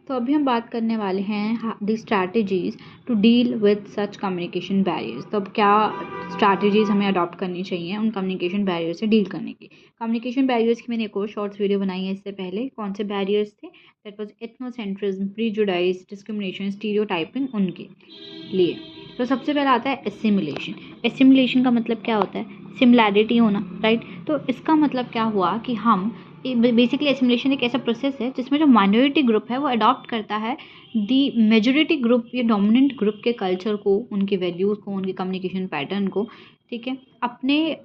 तो अभी हम बात करने वाले हैं the strategies to deal with such communication barriers. तो अब क्या स्ट्रैटेजीज हमें अडॉप्ट करनी चाहिए उन कम्युनिकेशन बैरियर से डील करने की। कम्युनिकेशन बैरियर्स की मैंने एक और शॉर्ट्स वीडियो बनाई है इससे पहले। कौन से बैरियर्स थे? That was ethnocentrism, prejudice, discrimination, stereotyping, उनके लिए। तो सबसे पहला आता है एसिमिलेशन। एसिमिलेशन का मतलब क्या होता है? सिमिलैरिटी होना, राइट। तो इसका मतलब क्या हुआ कि हम बेसिकली एसिमिलेशन एक ऐसा प्रोसेस है जिसमें जो माइनॉरिटी ग्रुप है वो अडॉप्ट करता है दी मेजॉरिटी ग्रुप या डोमिनेंट ग्रुप के कल्चर को, उनके वैल्यूज़ को, उनके कम्युनिकेशन पैटर्न को, ठीक है। अपने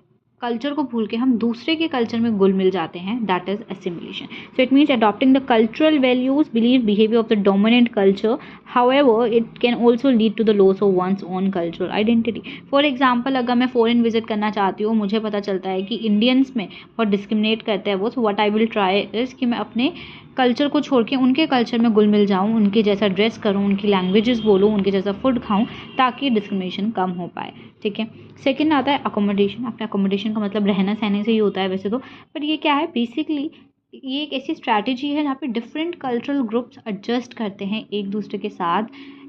कल्चर को भूल के हम दूसरे के कल्चर में घुल मिल जाते हैं, that is assimilation. So it means adopting the cultural values, believe, behaviour of the dominant culture. However it can also lead to the loss of one's own cultural identity. For example, अगर मैं foreign visit करना चाहती हूँ, मुझे पता चलता है कि इंडियंस में बहुत डिस्क्रिमिनेट करते हैं वो, so what I will try is कि मैं अपने कल्चर को छोड़ के उनके कल्चर में घुल मिल जाऊँ, उनके जैसा ड्रेस करूँ, उनकी लैंग्वेजेस बोलूँ, उनके जैसा फूड खाऊँ, ताकि डिस्क्रिमिनेशन कम हो पाए, ठीक है। सेकेंड आता है अकोमोडेशन। अपने अकोमोडेशन का मतलब रहना सहने से ही होता है वैसे तो, पर ये क्या है? बेसिकली ये एक ऐसी स्ट्रैटेजी है जहाँ पे डिफरेंट कल्चरल ग्रुप्स एडजस्ट करते हैं एक दूसरे के साथ,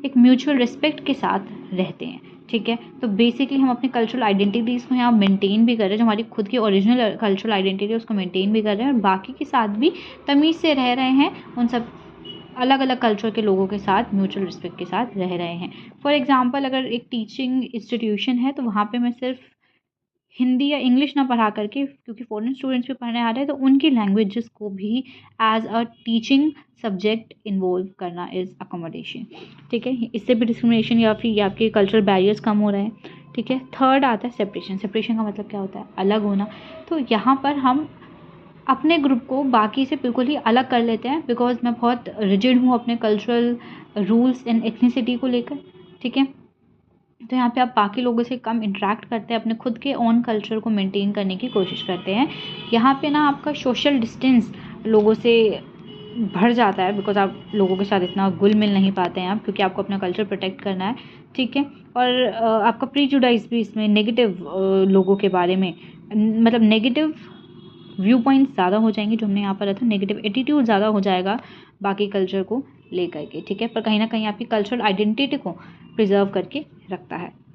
एक म्यूचुअल रिस्पेक्ट के साथ रहते हैं, ठीक है। तो बेसिकली हम अपने कल्चरल आइडेंटिटीज़ को यहाँ मेंटेन भी कर रहे हैं, जो हमारी खुद की ओरिजिनल कल्चरल आइडेंटिटी है उसको मेंटेन भी कर रहे हैं, और बाकी के साथ भी तमीज़ से रह रहे हैं, उन सब अलग अलग कल्चर के लोगों के साथ म्यूचुअल रिस्पेक्ट के साथ रह रहे हैं। फॉर एग्जांपल, अगर एक टीचिंग इंस्टीट्यूशन है तो वहाँ पे मैं सिर्फ हिंदी या इंग्लिश ना पढ़ा करके, क्योंकि फॉरेन स्टूडेंट्स भी पढ़ने आ रहे हैं, तो उनकी लैंग्वेजेस को भी as a teaching subject involve करना इज़ अकोमोडेशन, ठीक है। इससे भी डिस्क्रिमिनेशन या फिर आपके कल्चरल बैरियर्स कम हो रहे हैं, ठीक है। थर्ड आता है सेपरेशन। सेपरेशन का मतलब क्या होता है? अलग होना। तो यहाँ पर हम अपने ग्रुप को बाकी से बिल्कुल ही अलग कर लेते हैं, बिकॉज मैं बहुत रिजिड हूँ अपने कल्चरल रूल्स एंड एथनिसिटी को लेकर, ठीक है। तो यहाँ पे आप बाकी लोगों से कम इंटरेक्ट करते हैं, अपने खुद के ओन कल्चर को मेंटेन करने की कोशिश करते हैं। यहाँ पे ना आपका सोशल डिस्टेंस लोगों से बढ़ जाता है, बिकॉज आप लोगों के साथ इतना घुल मिल नहीं पाते हैं आप, क्योंकि आपको अपना कल्चर प्रोटेक्ट करना है, ठीक है। और आपका प्रीजुडाइज भी इसमें नेगेटिव लोगों के बारे में, मतलब नेगेटिव व्यू पॉइंट्स ज़्यादा हो जाएंगे, जो हमने यहाँ पर रखा, नेगेटिव एटीट्यूड ज़्यादा हो जाएगा बाकी कल्चर को लेकर के, ठीक है। पर कहीं ना कहीं आपकी कल्चरल आइडेंटिटी को प्रिजर्व करके रखता है।